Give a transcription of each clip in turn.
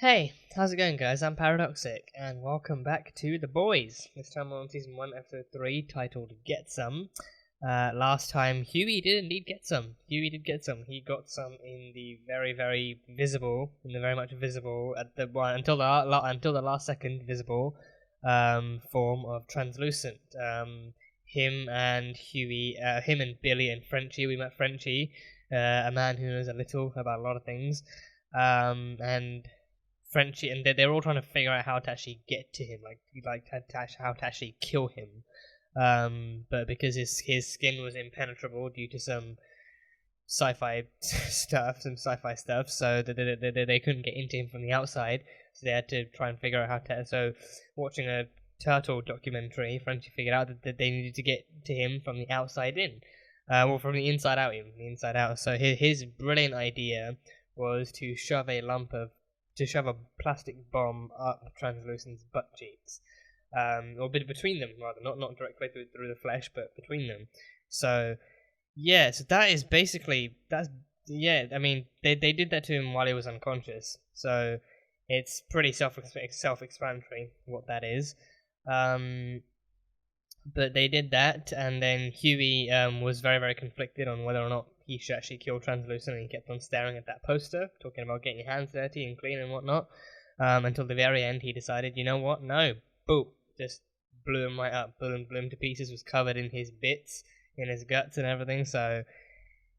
Hey, how's it going, guys? I'm Paradoxic, and welcome back to The Boys. This time we're on Season 1, Episode 3, titled Get Some. Last time, Huey did indeed get some. Huey did get some. He got some in the very much visible, at the one until the last second visible form of translucent. Him and Billy and Frenchie. We met Frenchie, a man who knows a little about a lot of things, and Frenchie, and they're all trying to figure out how to actually get to him, how to actually kill him. But because his skin was impenetrable due to some sci-fi stuff, so they couldn't get into him from the outside. So they had to try and figure out how to. So, watching a turtle documentary, Frenchie figured out that they needed to get to him from the outside in, from the inside out, even the inside out. So his brilliant idea was to shove a plastic bomb up Translucent's butt cheeks, or between them rather, not directly through the flesh, but between them. So that is basically I mean, they did that to him while he was unconscious, so it's pretty self-explanatory what that is. But they did that, and then Huey was very, very conflicted on whether or not he should actually kill Translucent, and he kept on staring at that poster, talking about getting your hands dirty and clean and whatnot, until the very end he decided, you know what, no, boom, just blew him right up, blew him to pieces, was covered in his bits, in his guts and everything. So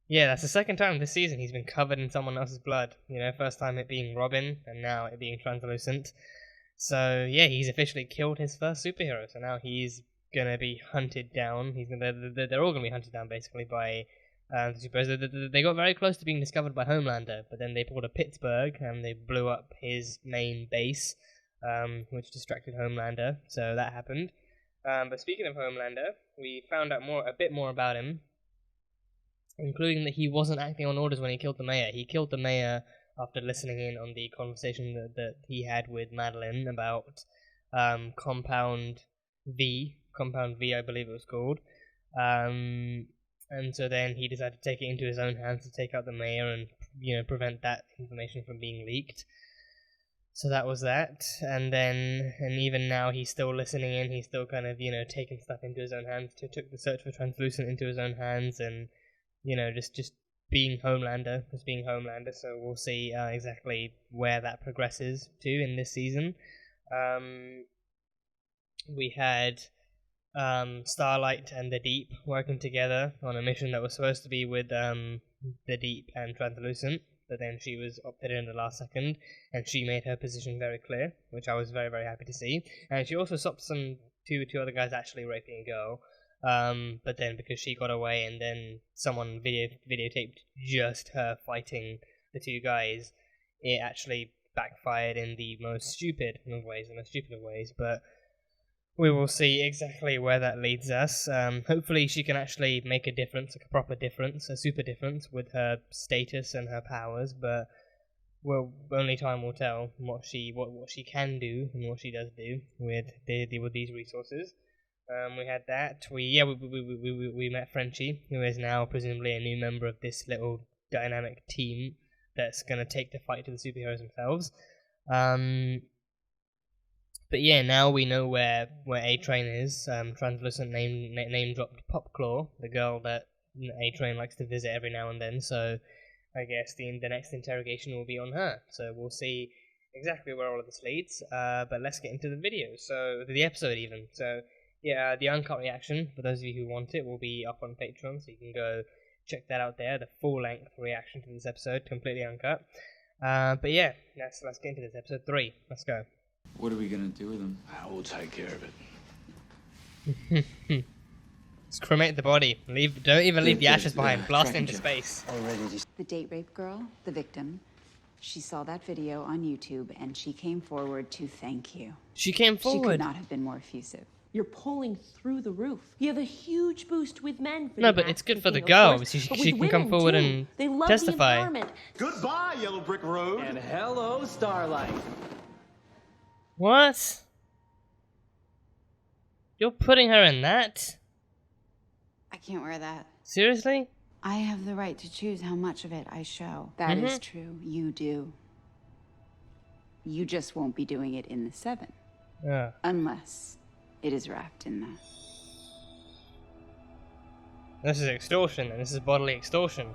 yeah, that's the second time this season he's been covered in someone else's blood. You know, first time it being Robin, and now it being Translucent. So yeah, he's officially killed his first superhero, so now he's gonna be hunted down. They're all gonna be hunted down basically by the superheroes. They got very close to being discovered by Homelander, but then they pulled a Pittsburgh and they blew up his main base, which distracted Homelander. So that happened. But speaking of Homelander, we found out a bit more about him, including that he wasn't acting on orders when he killed the mayor. He killed the mayor after listening in on the conversation that he had with Madeline about Compound V, I believe it was called. And so then he decided to take it into his own hands to take out the mayor and, prevent that information from being leaked. So that was that. And even now he's still listening in. He's still kind of, taking stuff into his own hands. Took the search for Translucent into his own hands, and, just being Homelander. So we'll see exactly where that progresses to in this season. We had Starlight and the Deep working together on a mission that was supposed to be with the Deep and Translucent, but then she was opted in at the last second, and she made her position very clear, which I was very, very happy to see. And she also stopped two other guys actually raping a girl, but then because she got away and then someone videotaped just her fighting the two guys, it actually backfired in the most stupid of ways, but we will see exactly where that leads us. Hopefully she can actually make a difference, like a proper difference, a super difference with her status and her powers, but only time will tell what she can do and what she does do with these resources. We had that. We met Frenchie, who is now presumably a new member of this little dynamic team that's going to take the fight to the superheroes themselves. But yeah, now we know where A-Train is. Translucent name dropped Popclaw, the girl that A-Train likes to visit every now and then. So I guess the next interrogation will be on her. So we'll see exactly where all of this leads. But let's get into the video. So the episode even. So yeah, the uncut reaction, for those of you who want it, will be up on Patreon, so you can go check that out there. The full-length reaction to this episode, completely uncut. But yeah, let's get into this episode 3. Let's go. What are we gonna do with him? We'll take care of it. Let's cremate the body. Don't even leave the ashes behind. Blast into space. The date rape girl, the victim, she saw that video on YouTube and she came forward to thank you. She came She forward. could not have been more effusive. You're pulling through the roof. You have a huge boost with men. For No, the but it's good acting for the scene, of girl. course, She but can with come women, forward too. and They love testify. The empowerment. Goodbye, Yellow Brick Road. And hello, Starlight. What? You're putting her in that? I can't wear that. Seriously? I have the right to choose how much of it I show. That is true. You do. You just won't be doing it in the 7. Yeah. Unless it is wrapped in that. This is extortion, and this is bodily extortion.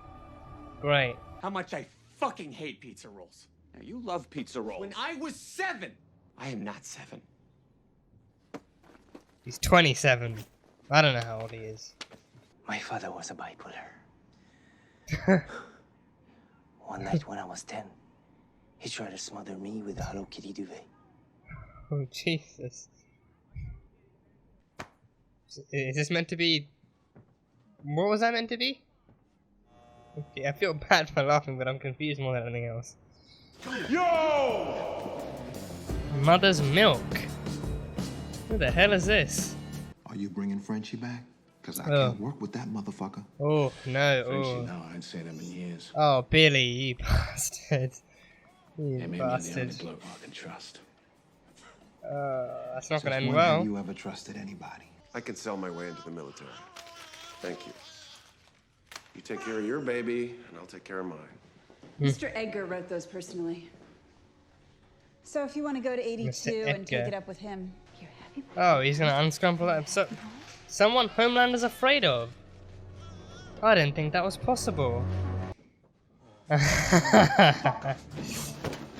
Great. How much I fucking hate pizza rolls. Now, you love pizza rolls. When I was 7. I am not 7. He's 27. I don't know how old he is. My father was a bipolar. One night when I was 10, he tried to smother me with a Hello Kitty duvet. Oh, Jesus. Is this meant to be... What was that meant to be? Okay, I feel bad for laughing, but I'm confused more than anything else. Yo! Mother's milk. Who the hell is this? Are you bringing Frenchie back? Because I Oh. can't work with that motherfucker. Oh, no. Frenchie, Oh, no, I ain't seen him in years. oh Billy, you bastard. You Hey, maybe bastard. you're the only bloke I can trust. That's not Since gonna end when well. have you ever trusted anybody? I can sell my way into the military. Thank you. You take care of your baby, and I'll take care of mine. Mr. Edgar wrote those personally. So if you want to go to 82 and take Edgar. it up with him, you're happy. Oh, he's gonna unscrumple that. So, someone Homelander's afraid of. I didn't think that was possible.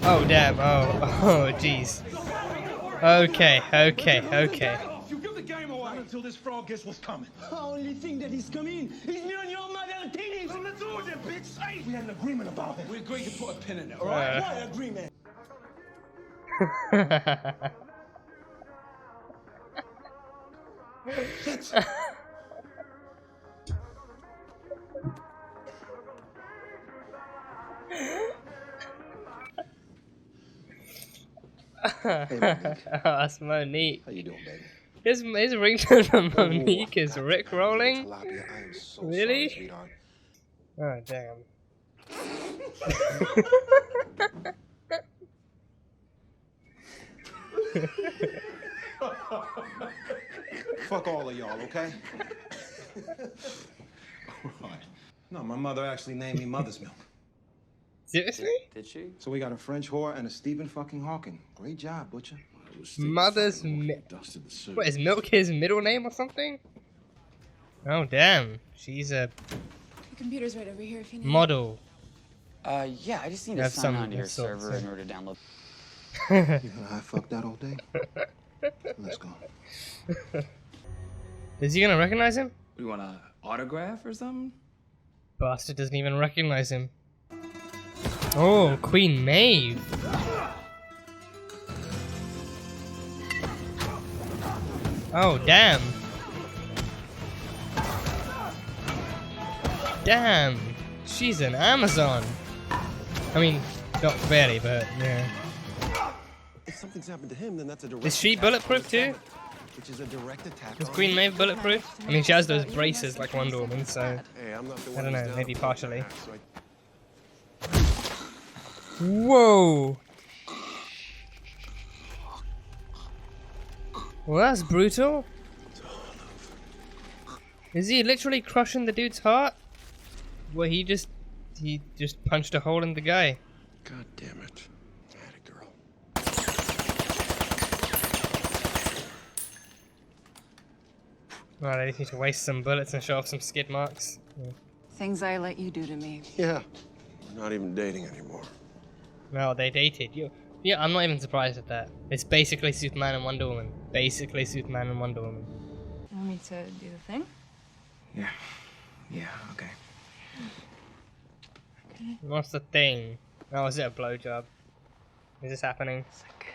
Oh damn! Oh jeez. Okay. You give the game away until this frog guess what's coming. The only thing that is coming is me and your mother tennis. So let's do it, bitch. Hey, we had an agreement about it. We agreed to put a pin in it, all right? What agreement? Hey, Monique. Oh, that's Monique. How you doing, baby? His ringtone from Monique is Rick rolling. Tilapia, I am so Really? sorry, sweetheart. Oh damn. Fuck all of y'all, okay? No, my mother actually named me Mother's Milk. Seriously? Did she? So we got a French whore and a Stephen fucking Hawking. Great job, Butcher. Mother's what is Milk his middle name or something? Oh damn, she's a The computer's right over here if you need model. Yeah, I just need You to have sign some on to your sorts, server yeah. in order to download. You gonna high fuck that all day? Let's go. Is he gonna recognize him? We want an autograph or something? Bastard doesn't even recognize him. Oh, Queen Maeve. Oh, damn. Damn. She's an Amazon. I mean, not really, but yeah. If something's happened to him, then that's a direct Is she attack bulletproof on too? Sabbath, which is a direct attack Is on Queen me. Maeve bulletproof? I mean, she has those braces like Wonder Woman, so... Hey, I'm not the I one don't who's know, down maybe for partially. that, so I- Whoa! Well, that's brutal. Is he literally crushing the dude's heart? Well, he just punched a hole in the guy. God damn it. I had a girl. Right, I just need to waste some bullets and show off some skid marks. Yeah. Things I let you do to me. Yeah. We're not even dating anymore. No, they dated. Yeah, I'm not even surprised at that. It's basically Superman and Wonder Woman. Basically Superman and Wonder Woman. Want me to do the thing? Yeah. Yeah, okay. What's the thing? Oh, is it a blowjob? Is this happening? It's a good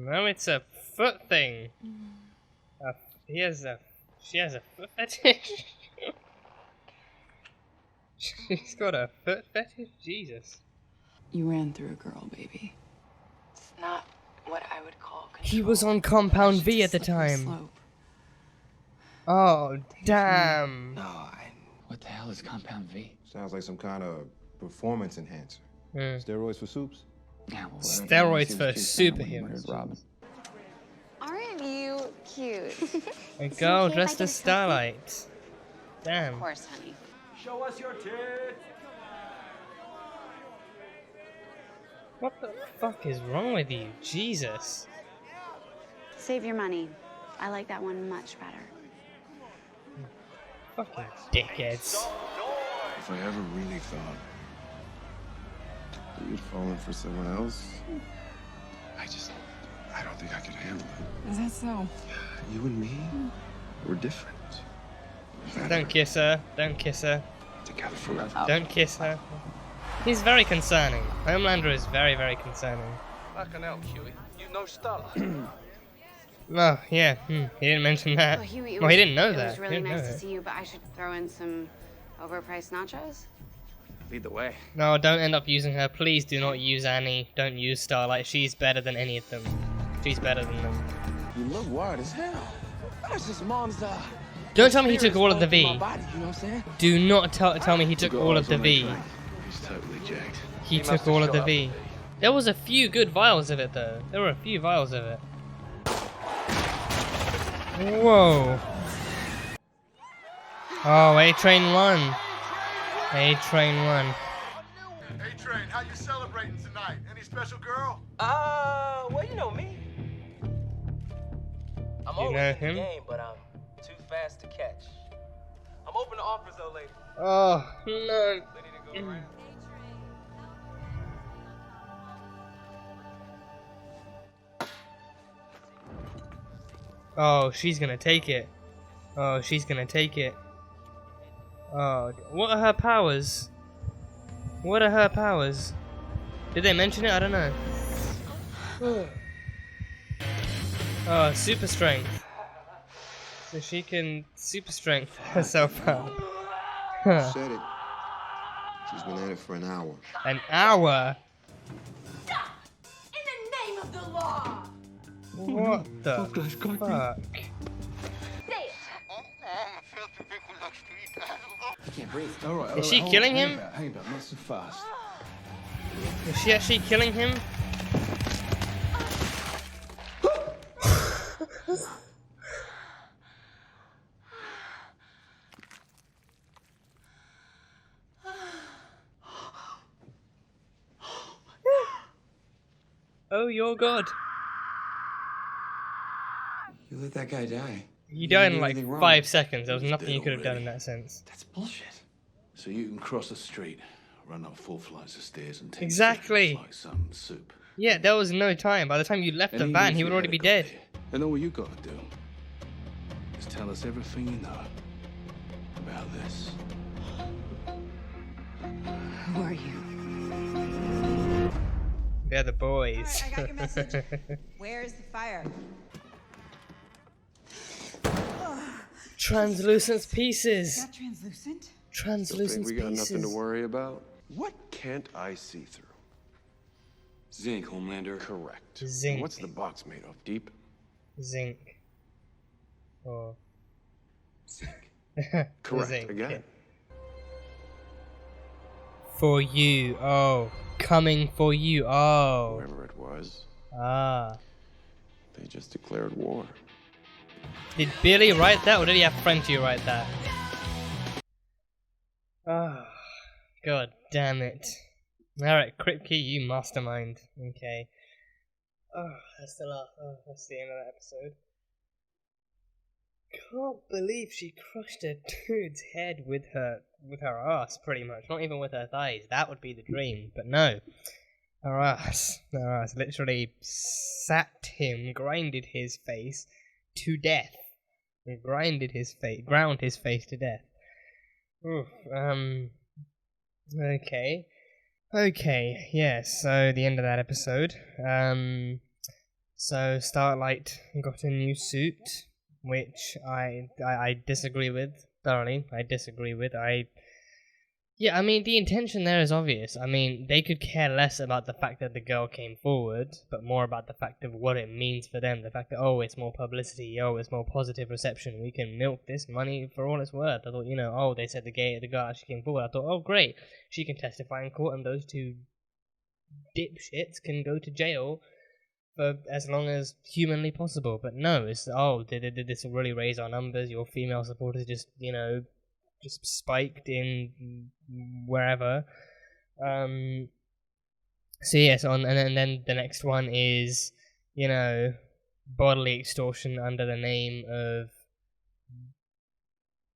boy. No, it's a foot thing. She has a foot fetish. She's got a foot fetish? Jesus. You ran through a girl, baby. It's not what I would call control. He was on Compound V at the Slippery time. slope. Oh, damn. No, What the hell is Compound V? Sounds like some kind of performance enhancer. Mm. Steroids for soups? Yeah, well, Steroids for superheroes. Aren't you cute? A girl dressed as Starlight. Damn. Of course, honey. Show us your tits. What the fuck is wrong with you? Jesus. Save your money. I like that one much better. Fucking dickheads. If I ever really thought that you'd fallen for someone else, I don't think I could handle it. Is that so? You and me, we're different. Don't kiss her. Don't kiss her. Together forever. Don't kiss her. He's very concerning. Homelander is very, very concerning. Fucking hell, Huey. You know Starlight. Oh, yeah. He didn't mention that. Oh, Huey, Well, he didn't know that. It was He really didn't nice know to it. see you, but I should throw in some overpriced nachos. Lead the way. No, don't end up using her. Please do not use Annie. Don't use Starlight. She's better than any of them. She's better than them. You look wired as hell. That's just mom's Don't tell me he took all of the V. my body, you know what I'm saying? Do not tell me he took all of the V. He's totally jacked. He took all of the V. There was a few good vials of it though. There were a few vials of it. Whoa. Oh, A-Train won. A-Train won. A-Train, how you celebrating tonight? Any special girl? Well, you know me. I'm You always know in him? the game, but I'm too fast to catch. I'm open to offers though, lady. Oh, no. Ready to go around? Oh, she's gonna take it. Oh, she's gonna take it. Oh, what are her powers? What are her powers? Did they mention it? I don't know. Oh, super strength. So she can super strength herself up. Huh. Said it. She's been at it for an hour. An hour? In the name of the law! What the fuck? I can't breathe. All right. Is she killing him? Hang about, not so fast. Is she actually killing him? Oh, your god. You let that guy die. You died in did like anything wrong. 5 seconds. There was He's nothing dead you could have done already. in that sense. That's bullshit. So you can cross the street, run up 4 flights of stairs and 10 Exactly. seconds like some soup. Yeah, there was no time. By the time you left the And van, even he if would you already had be a dead. copy, then all you gotta do is tell us everything you know about this. Who are you? They're the boys. Alright, I got your message. Where's the fire? Translucent pieces. Not translucent? Still think Translucent we got nothing to pieces. worry about? What can't I see through? Zinc, Homelander. Correct. Zinc. What's the box made of? Deep? Zinc. Or Zinc. Correct. zinc. Again. For you. Oh. Coming for you. Oh. Whoever it was, Ah. they just declared war. Did Billy write that, or did he have Frenchie write that? Ah. God damn it. Alright, Kripke, you mastermind. Okay. Oh, that's the last. Oh, that's the end of that episode. Can't believe she crushed a dude's head with her ass, pretty much. Not even with her thighs. That would be the dream, but no. Her ass. Her ass literally sat him, grinded his face to death. And ground his face to death. Oof, okay. Okay, yes, so the end of that episode. So Starlight got a new suit, which I disagree with thoroughly. I disagree with. Yeah, I mean, the intention there is obvious. I mean, they could care less about the fact that the girl came forward, but more about the fact of what it means for them. The fact that, oh, it's more publicity, oh, it's more positive reception. We can milk this money for all it's worth. I thought, you know, oh, they said the girl actually came forward. I thought, oh, great. She can testify in court, and those two dipshits can go to jail for as long as humanly possible. But no, it's, oh, did this really raise our numbers? Your female supporters just, you know, just spiked in wherever. So yes, and then the next one is, you know, bodily extortion under the name of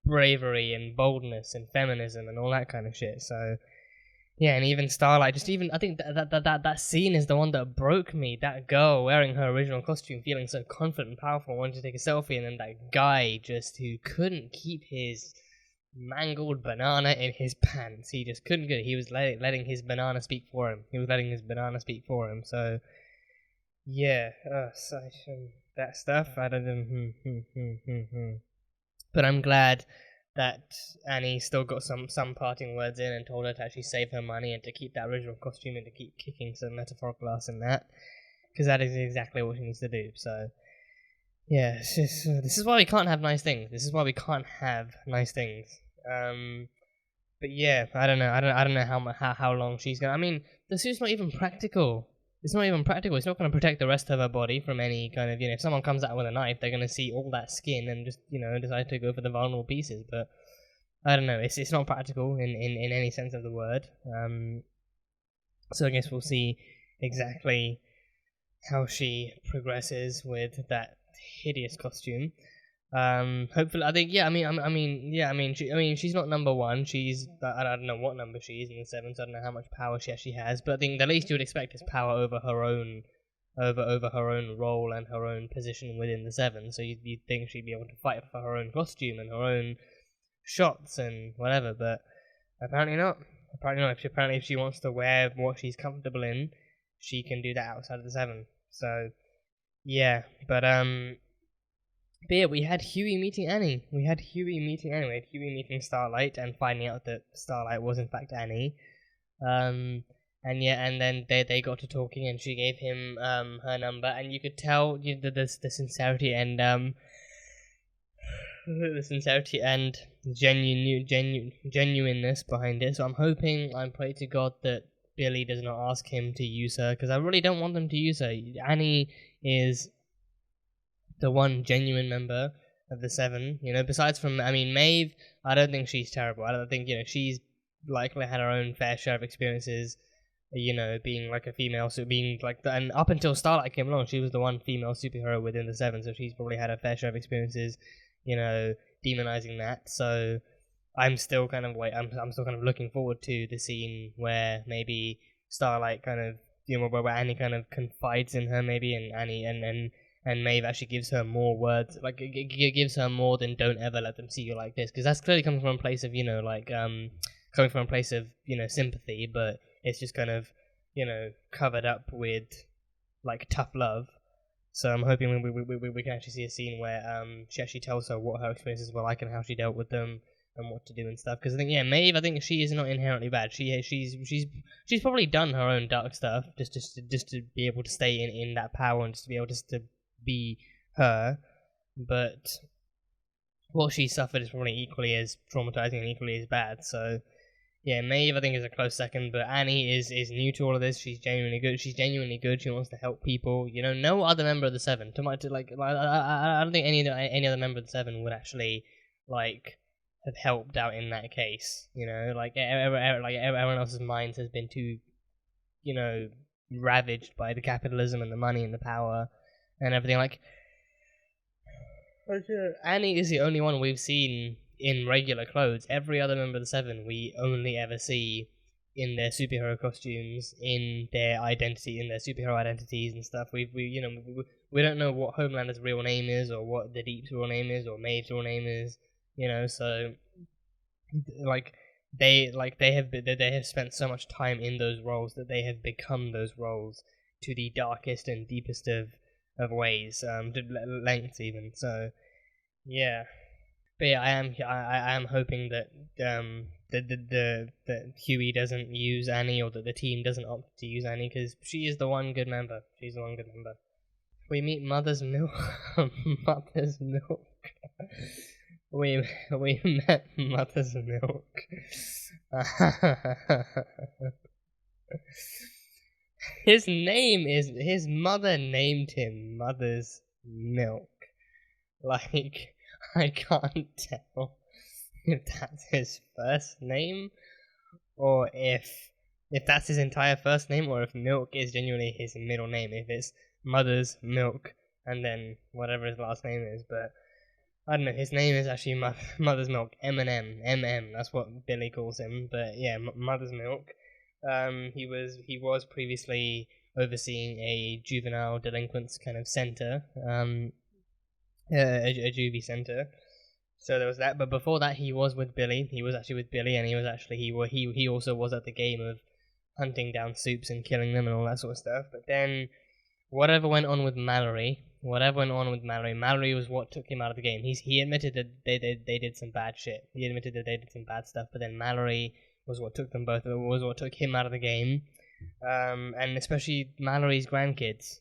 bravery and boldness and feminism and all that kind of shit. So yeah, and even Starlight, just even I think that scene is the one that broke me. That girl wearing her original costume, feeling so confident and powerful, wanting to take a selfie, and then that guy just who couldn't keep his mangled banana in his pants. He just couldn't get it. He was letting his banana speak for him. So yeah, that stuff. I don't. But I'm glad that Annie still got some parting words in and told her to actually save her money and to keep that original costume and to keep kicking some metaphorical ass in that, because that is exactly what she needs to do. So yeah, it's just, this is why we can't have nice things. But yeah, I don't know how long she's gonna. I mean, the suit's not even practical. It's not going to protect the rest of her body from any kind of, if someone comes out with a knife, they're going to see all that skin and just, decide to go for the vulnerable pieces. But I don't know. It's not practical in any sense of the word. So I guess we'll see exactly how she progresses with that hideous costume. Hopefully, I think, she's not number one. I don't know what number she is in the 7, so I don't know how much power she actually has. But I think the least you would expect is power over her own, over her own role and her own position within the 7. So you'd think she'd be able to fight for her own costume and her own shots and whatever. But apparently not. Apparently, if she wants to wear what she's comfortable in, she can do that outside of the 7. So yeah, but yeah, we had Huey meeting Annie. We had Huey meeting Starlight and finding out that Starlight was in fact Annie. And then they got to talking and she gave him her number, and you could tell the sincerity and genuineness behind it. So I pray to God that Billy does not ask him to use her, because I really don't want them to use her. Annie is the one genuine member of the 7, besides from, Maeve, I don't think she's terrible. I don't think, she's likely had her own fair share of experiences, being like a female, so being like, and up until Starlight came along, she was the one female superhero within the 7, so she's probably had a fair share of experiences, demonizing that. So I'm still kind of looking forward to the scene where maybe Starlight kind of, where Annie kind of confides in her maybe, and Annie and Maeve actually gives her more words, like gives her more than "don't ever let them see you like this," because that's clearly coming from a place of sympathy, but it's just kind of covered up with like tough love. So I'm hoping we can actually see a scene where she actually tells her what her experiences were like and how she dealt with them and what to do and stuff. Because I think Maeve, I think she is not inherently bad. She's probably done her own dark stuff just to be able to stay in that power and just to be able to be her, but what she suffered is probably equally as traumatizing and equally as bad. So yeah, Maeve I think is a close second, but Annie is new to all of this. She's genuinely good. She wants to help people. No other member of the 7, I don't think any other member of the 7 would actually have helped out in that case. Everyone else's minds has been too ravaged by the capitalism and the money and the power and everything. Annie is the only one we've seen in regular clothes. Every other member of the 7 we only ever see in their superhero costumes, in their identity, in their superhero identities and stuff. We don't know what Homelander's real name is, or what the Deep's real name is, or Maeve's real name is. So they have spent so much time in those roles that they have become those roles to the darkest and deepest of ways, lengths even. So yeah, but yeah, I am hoping that that Huey doesn't use Annie, or that the team doesn't opt to use Annie, because she is the one good member. We meet Mother's Milk. Mother's Milk. we met Mother's Milk. His mother named him Mother's Milk. I can't tell if that's his first name or if if that's his entire first name, or if Milk is genuinely his middle name. If it's Mother's Milk and then whatever his last name is, but I don't know. His name is actually Mother's Milk. MM. That's what Billy calls him. But yeah, Mother's Milk. He was previously overseeing a juvenile delinquents kind of center, a juvie center. So there was that. But before that, he was with Billy. He was actually with Billy, and he also was at the game of hunting down Soups and killing them and all that sort of stuff. But then whatever went on with Mallory, Mallory was what took him out of the game. He admitted that they did some bad shit. He admitted that they did some bad stuff, but then Mallory was what took him out of the game. And especially Mallory's grandkids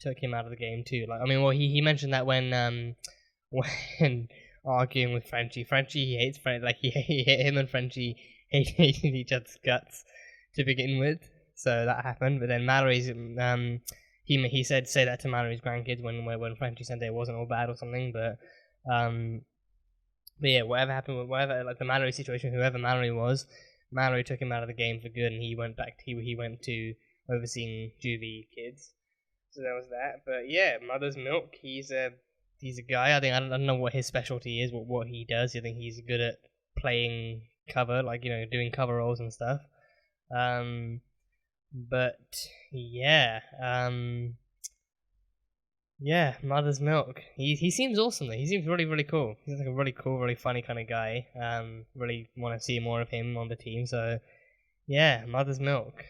took him out of the game too. Like, I mean, well, he mentioned that when arguing with Frenchie, he hates Frenchie. Like him and Frenchie hated each other's guts to begin with. So that happened, but then Mallory's he said say that to Mallory's grandkids when Frenchie said it wasn't all bad or something, but yeah, whatever happened with like the Mallory situation, whoever Mallory was, Mallory took him out of the game for good, and he went to overseeing juvie kids. So that was that. But yeah, Mother's Milk, he's a guy. I don't know what his specialty is, what he does. I think he's good at playing cover, like, you know, doing cover roles and stuff. But yeah, yeah, Mother's Milk. He seems awesome though. He seems really, really cool. He's like a really cool, really funny kind of guy. Really want to see more of him on the team. So yeah, Mother's Milk.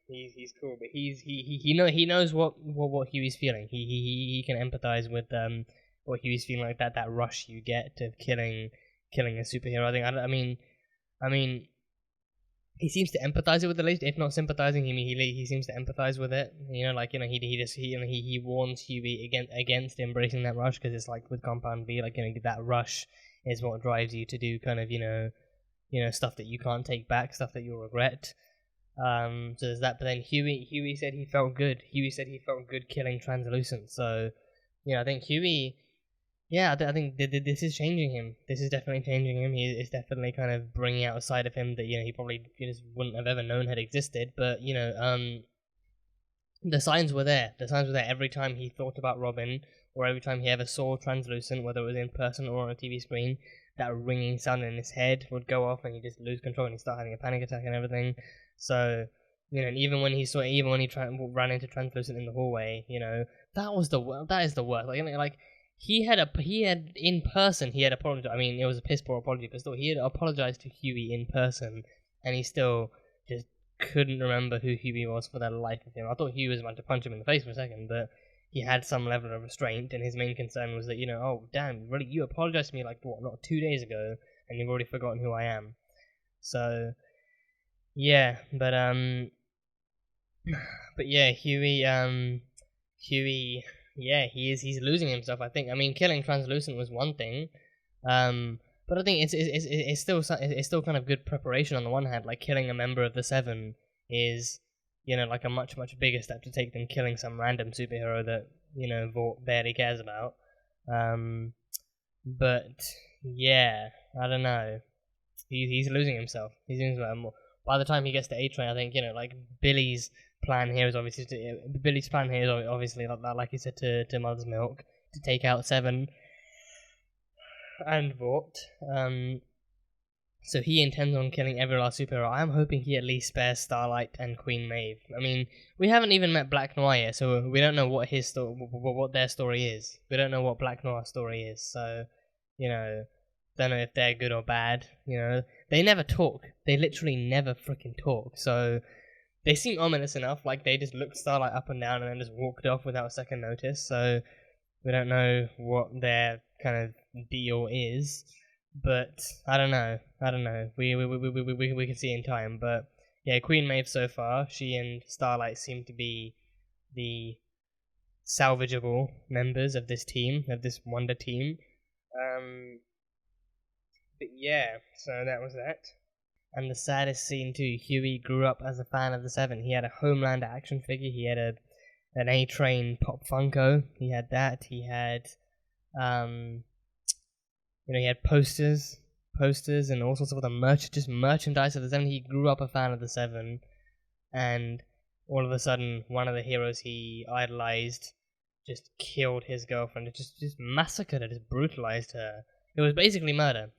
He's cool, but he knows what Huey's feeling. He can empathize with what Huey's feeling, like that rush you get to killing a superhero. I mean, he seems to empathize it with the least, if not sympathizing. He seems to empathize with it. You know, like, you know, he warns Huey against embracing that rush, because it's like with Compound V, like, you know, that rush is what drives you to do kind of, you know, stuff that you can't take back, stuff that you'll regret. So there's that. But then Huey said he felt good. Huey said he felt good killing Translucent. So, you know, I think Huey. Yeah, I think this is changing him. This is definitely changing him. It's definitely kind of bringing out a side of him that, you know, he probably just wouldn't have ever known had existed. But, you know, the signs were there. The signs were there every time he thought about Robin, or every time he ever saw Translucent, whether it was in person or on a TV screen. That ringing sound in his head would go off, and he'd just lose control, and he'd start having a panic attack and everything. So, you know, and even when he ran into Translucent in the hallway, you know, that is the worst. Like he had in person, he had apologized. I mean, it was a piss poor apology, but still, he had apologized to Huey in person, and he still just couldn't remember who Huey was for the life of him. I thought Huey was about to punch him in the face for a second, but he had some level of restraint, and his main concern was that, you know, oh damn, really, you apologized to me like what, not 2 days ago, and you've already forgotten who I am. So yeah, but yeah, Huey, yeah, he's losing himself, I think. I mean, killing Translucent was one thing, but I think it's still kind of good preparation on the one hand. Like, killing a member of the Seven is, you know, like a much bigger step to take than killing some random superhero that, you know, Vought barely cares about. But yeah, I don't know. He's losing himself. He's losing himself more. By the time he gets to A-Train, I think, you know, like, Billy's plan here is obviously like you said, to Mother's Milk, to take out Seven and Vought. So he intends on killing every last superhero. I'm hoping he at least spares Starlight and Queen Maeve. I mean, we haven't even met Black Noir yet, so we don't know what what their story is. We don't know what Black Noir's story is. So, you know, don't know if they're good or bad. You know, they never talk. They literally never freaking talk. So they seem ominous enough. Like, they just looked Starlight up and down and then just walked off without a second notice. So we don't know what their kind of deal is. But I don't know. We can see in time. But yeah, Queen Maeve so far, she and Starlight seem to be the salvageable members of this team, of this Wonder team. But yeah, so that was that. And the saddest scene too, Huey grew up as a fan of the Seven. He had a Homeland action figure. He had an A-Train Pop Funko. He had that. He had, you know, he had posters posters and all sorts of other merchandise of the Seven. He grew up a fan of the Seven, and all of a sudden, one of the heroes he idolized just killed his girlfriend. It just massacred her, just brutalized her. It was basically murder.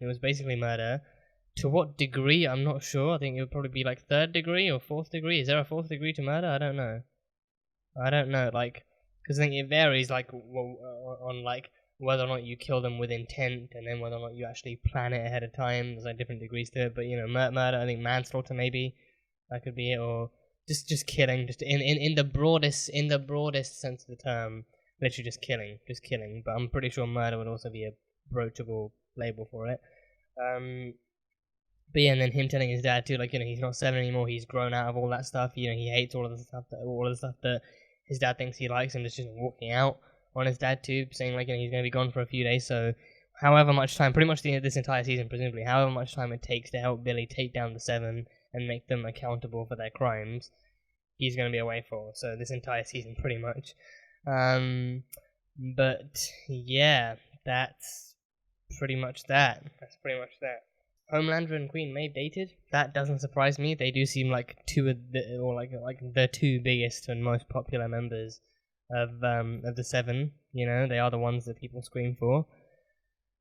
To what degree, I'm not sure. I think it would probably be like 3rd degree or 4th degree. Is there a 4th degree to murder? I don't know. Like, because I think it varies, like, on like whether or not you kill them with intent, and then whether or not you actually plan it ahead of time. There's like different degrees to it, but you know, murder. I think manslaughter maybe that could be it, or just killing, just in the broadest sense of the term, literally just killing. But I'm pretty sure murder would also be a broachable label for it. But yeah, and then him telling his dad too, like, you know, he's not 7 anymore. He's grown out of all that stuff. You know, he hates all of the stuff that his dad thinks he likes, and just walking out on his dad too, saying like, you know, he's going to be gone for a few days. So, however much time, pretty much this entire season, presumably, however much time it takes to help Billy take down the Seven and make them accountable for their crimes, he's going to be away for. So this entire season, pretty much. But yeah, that's pretty much that. Homelander and Queen Maeve dated. That doesn't surprise me. They do seem like the two biggest and most popular members of the Seven. You know, they are the ones that people scream for.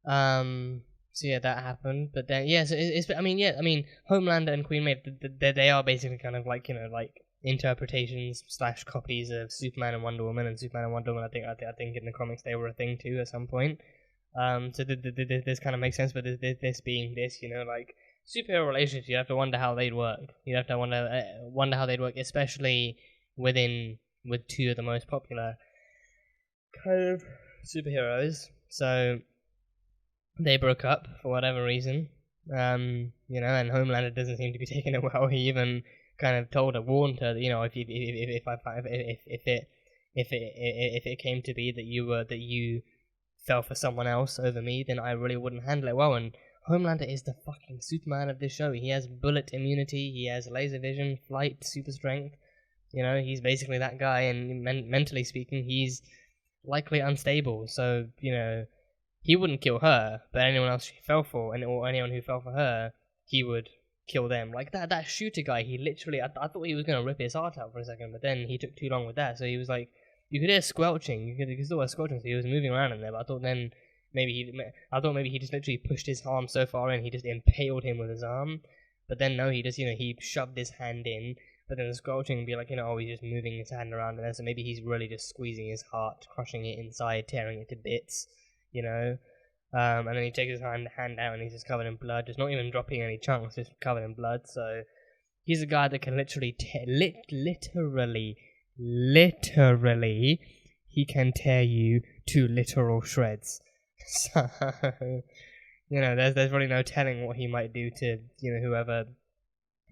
So yeah, that happened. But then yeah, so Homelander and Queen Maeve, they are basically kind of like, you know, like interpretations / copies of Superman and Wonder Woman. And Superman and Wonder Woman, I think in the comics they were a thing too at some point. So this kind of makes sense, but this being this, you know, like superhero relationships, you have to wonder how they'd work. You have to wonder how they'd work, especially with two of the most popular kind of superheroes. So they broke up for whatever reason, you know, and Homelander doesn't seem to be taking it well. He even kind of warned her that, you know, if it came to be that you fell for someone else over me, then I really wouldn't handle it well. And Homelander is the fucking Superman of this show. He has bullet immunity, he has laser vision, flight, super strength. You know, he's basically that guy, and mentally speaking, he's likely unstable. So, you know, he wouldn't kill her, but anyone else she fell for, or anyone who fell for her, he would kill them. Like that shooter guy, he literally, I thought he was going to rip his heart out for a second, but then he took too long with that, so he was like, you could hear squelching. You could still hear squelching. So he was moving around in there. But I thought maybe he just literally pushed his arm so far in, he just impaled him with his arm. But then no, he just, you know, he shoved his hand in. But then the squelching would be like, you know, oh, he's just moving his hand around in there. So maybe he's really just squeezing his heart, crushing it inside, tearing it to bits. You know. And then he takes his hand out, and he's just covered in blood, just not even dropping any chunks, just covered in blood. So he's a guy that can literally literally, he can tear you to literal shreds. So, you know, there's really no telling what he might do to, you know, whoever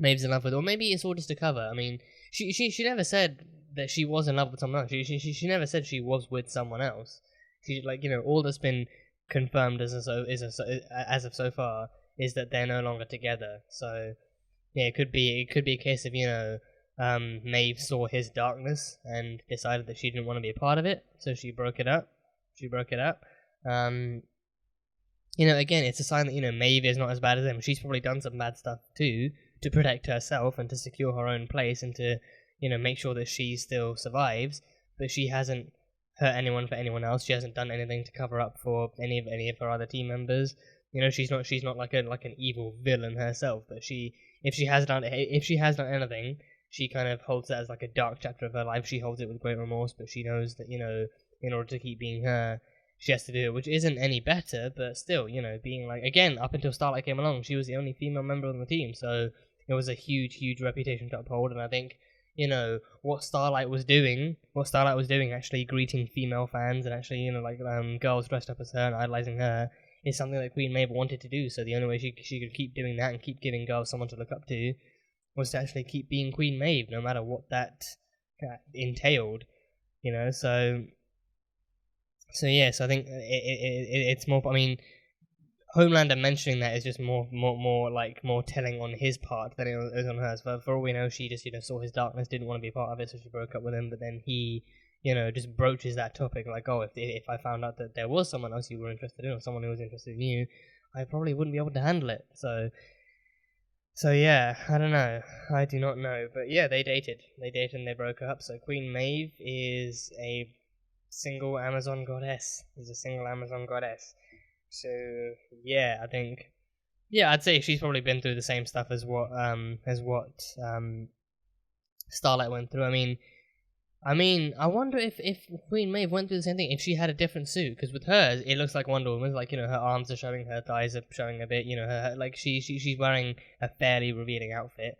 Maeve's in love with, or maybe it's all just a cover. I mean, she never said that she was in love with someone else. She never said she was with someone else. She, like, you know, all that's been confirmed as of so far is that they're no longer together. So yeah, it could be a case of, you know, Maeve saw his darkness and decided that she didn't want to be a part of it, so she broke it up. You know, again, it's a sign that, you know, Maeve is not as bad as him. She's probably done some bad stuff too to protect herself and to secure her own place and to, you know, make sure that she still survives. But she hasn't hurt anyone for anyone else. She hasn't done anything to cover up for any of her other team members. You know, she's not like an evil villain herself. But if she has done anything, she kind of holds that as like a dark chapter of her life. She holds it with great remorse, but she knows that, you know, in order to keep being her, she has to do it, which isn't any better, but still, you know, being like, again, up until Starlight came along, she was the only female member on the team, so it was a huge reputation to uphold. And I think, you know, what Starlight was doing, actually greeting female fans and actually, you know, like girls dressed up as her and idolizing her, is something that Queen Maeve wanted to do. So the only way she could keep doing that and keep giving girls someone to look up to was to actually keep being Queen Maeve, no matter what that entailed, you know. So yes, I think it's more. I mean, Homelander mentioning that is just more telling on his part than it was on hers. For all we know, she just, you know, saw his darkness, didn't want to be a part of it, so she broke up with him. But then he, you know, just broaches that topic, like, oh, if I found out that there was someone else you were interested in, or someone who was interested in you, I probably wouldn't be able to handle it. So yeah, I don't know. I do not know. But yeah, they dated. They dated and they broke up. So Queen Maeve is a single Amazon goddess. So yeah, I think, yeah, I'd say she's probably been through the same stuff as what Starlight went through. I mean, I wonder if Queen Maeve went through the same thing, if she had a different suit, because with hers, it looks like Wonder Woman's, like, her arms are showing, her thighs are showing a bit, her like, she's wearing a fairly revealing outfit.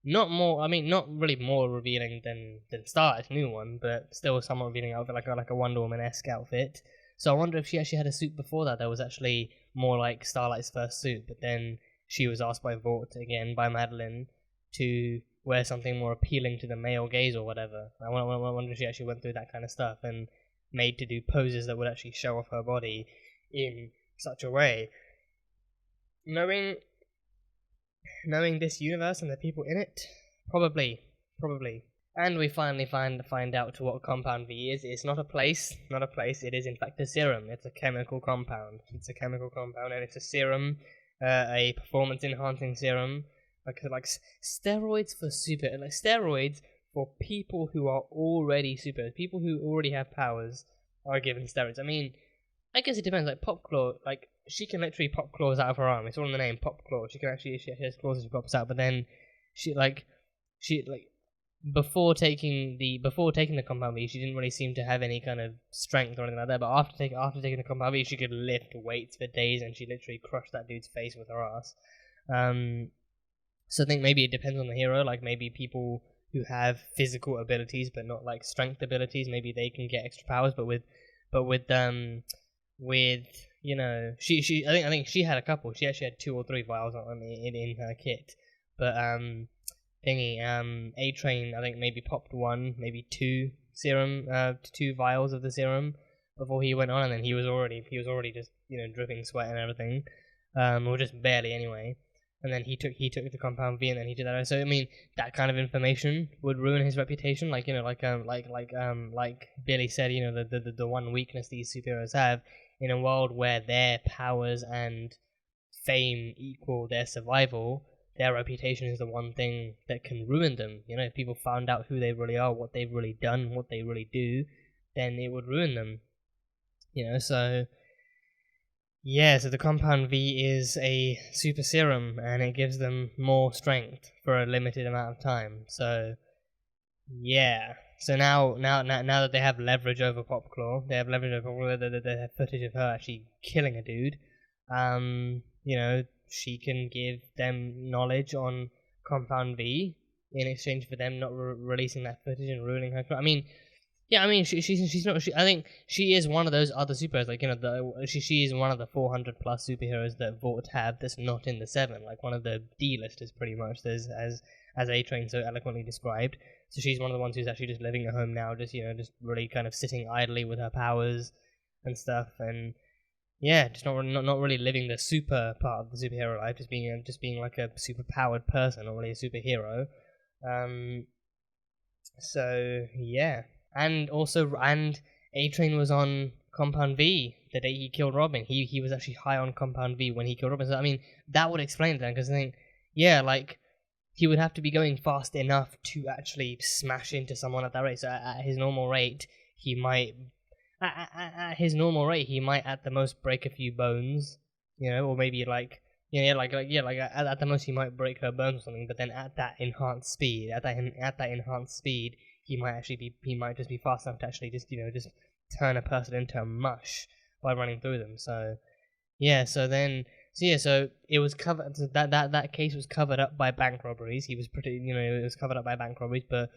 Not really more revealing than Starlight's new one, but still a somewhat revealing outfit, like a Wonder Woman-esque outfit. So I wonder if she actually had a suit before that was actually more like Starlight's first suit, but then she was asked by by Madeline, to wear something more appealing to the male gaze or whatever. I wonder if she actually went through that kind of stuff and made to do poses that would actually show off her body in such a way. Knowing this universe and the people in it, probably. And we finally find out to what Compound V is. It's not a place. It is in fact a serum. It's a chemical compound. And it's a serum, a performance-enhancing serum. Like steroids for people who are already superheroes. People who already have powers are given steroids. I guess it depends. Like Popclaw, like she can literally pop claws out of her arm. It's all in the name, Popclaw. She has claws as she pops out. But then she before taking the Compound V, she didn't really seem to have any kind of strength or anything like that. But after taking the Compound V, she could lift weights for days, and she literally crushed that dude's face with her ass. So I think maybe it depends on the hero. Like maybe people who have physical abilities but not like strength abilities, maybe they can get extra powers. But with she I think she had a couple. She actually had 2 or 3 vials in her kit. But A-Train I think maybe popped 1, maybe 2 serum, 2 vials of the serum before he went on, and then he was already just dripping sweat and everything, or just barely anyway. And then he took the Compound V, and then he did that. So that kind of information would ruin his reputation. Like like Billy said, the one weakness these superheroes have in a world where their powers and fame equal their survival, their reputation is the one thing that can ruin them. If people found out who they really are, what they've really done, what they really do, then it would ruin them. So. Yeah, so the Compound V is a super serum, and it gives them more strength for a limited amount of time. So, yeah. So now that they have leverage over Popclaw, they have footage of her actually killing a dude. She can give them knowledge on Compound V in exchange for them not releasing that footage and ruining her. She's not. I think she is one of those other superheroes. Like she is one of the 400 plus superheroes that Vought have that's not in the 7. Like one of the D-listers, pretty much. There's as A-Train so eloquently described. So she's one of the ones who's actually just living at home now, just really kind of sitting idly with her powers and stuff, and yeah, just not really living the super part of the superhero life, just being like a super powered person, not really a superhero. So yeah. And A-Train was on Compound V the day he killed Robin. He was actually high on Compound V when he killed Robin. So that would explain it then, because I think, like he would have to be going fast enough to actually smash into someone at that rate. So at his normal rate, he might at the most break a few bones, or maybe at the most he might break her bones or something. But then at that enhanced speed, he might just be fast enough to actually just turn a person into mush by running through them. So so it was covered. That case was covered up by bank robberies. It was covered up by bank robberies. But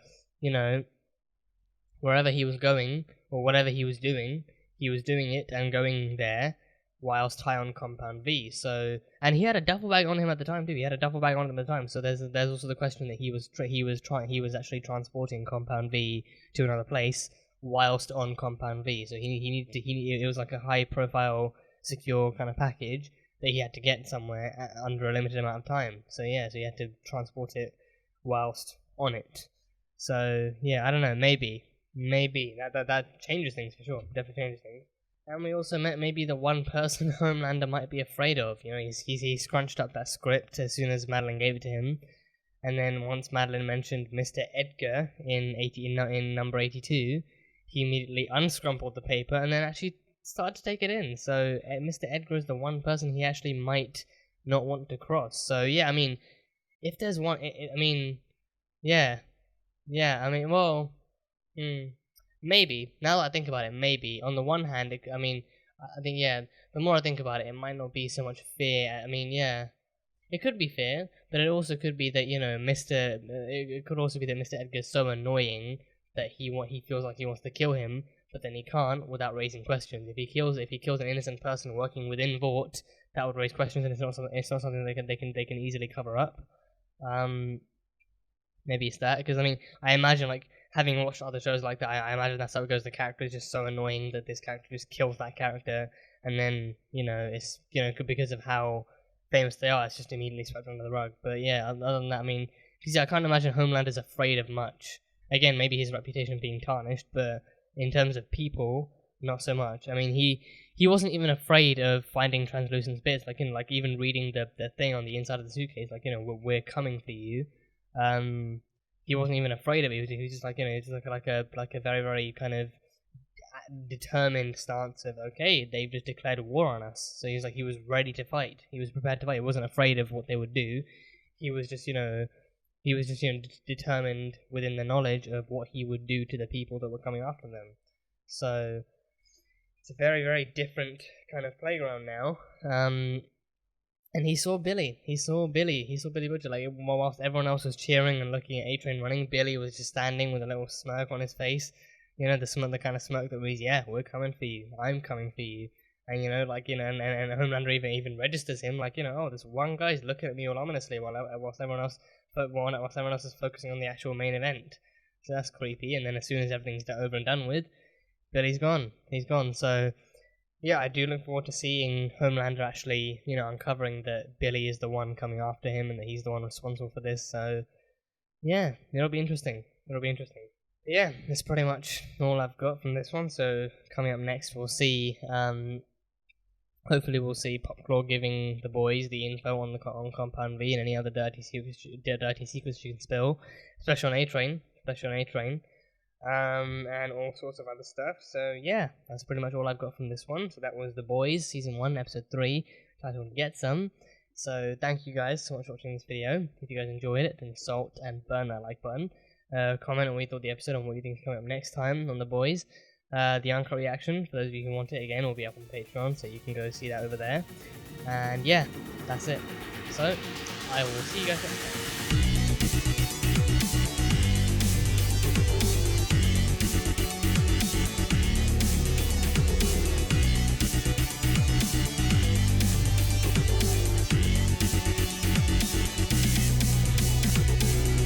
wherever he was going or whatever he was doing it and going there whilst high on Compound V. So, and he had a duffel bag on him at the time too. So there's also the question that he was actually transporting Compound V to another place whilst on Compound V. So it was like a high profile, secure kind of package that he had to get somewhere under a limited amount of time. So he had to transport it whilst on it. So I don't know, maybe that changes things for sure. Definitely changes things. And we also met maybe the one person Homelander might be afraid of. You know, he scrunched up that script as soon as Madeline gave it to him. And then once Madeline mentioned Mr. Edgar in number 82, he immediately unscrumpled the paper and then actually started to take it in. So Mr. Edgar is the one person he actually might not want to cross. So yeah, I mean, if there's one, I mean, yeah, I mean, well, maybe. Now that I think about it, maybe. On the one hand, I mean, I think, yeah, the more I think about it, it might not be so much fear. I mean, yeah, it could be fear, but it also could be that, you know, it could also be that Mr. Edgar's so annoying that he feels like he wants to kill him, but then he can't without raising questions. If he kills an innocent person working within Vought, that would raise questions, and it's not something they can easily cover up. Maybe it's that, because I mean, I imagine, like, having watched other shows like that, I imagine that's how it goes. The character is just so annoying that this character just kills that character, and then, you know, it's, you know, because of how famous they are, it's just immediately swept under the rug. But yeah, other than that, I mean, because I can't imagine Homelander's afraid of much. Again, maybe his reputation being tarnished, but in terms of people, not so much. I mean, he wasn't even afraid of finding translucent bits, like in like even reading the thing on the inside of the suitcase, like, you know, we're coming for you. He wasn't even afraid of it. He was just like, you know, it's like a very, very kind of determined stance of, okay, they've just declared war on us. So he was ready to fight. He was prepared to fight. He wasn't afraid of what they would do. He was just, determined within the knowledge of what he would do to the people that were coming after them. So it's a very, very different kind of playground now. And he saw Billy. He saw Billy Butcher. Like, whilst everyone else was cheering and looking at A-Train running, Billy was just standing with a little smirk on his face. You know, the kind of smirk that was, yeah, we're coming for you. I'm coming for you. And, you know, like, you know, and Homelander even registers him, like, you know, oh, this one guy's looking at me all ominously whilst everyone else is focusing on the actual main event. So that's creepy. And then as soon as everything's over and done with, Billy's gone. He's gone. So yeah, I do look forward to seeing Homelander actually, you know, uncovering that Billy is the one coming after him and that he's the one responsible for this. So yeah, it'll be interesting. But yeah, that's pretty much all I've got from this one. So coming up next, we'll see. Hopefully, we'll see Popclaw giving the boys the info on Compound V and any other dirty secrets you can spill, especially on A-Train. And all sorts of other stuff. So yeah, that's pretty much all I've got from this one. So that was The Boys, Season 1, Episode 3, titled Get Some. So thank you guys so much for watching this video. If you guys enjoyed it, then salt and burn that like button. Comment on what you thought of the episode and what you think is coming up next time on The Boys. The uncut reaction, for those of you who want it, again, will be up on Patreon, so you can go see that over there. And yeah, that's it. So, I will see you guys next time.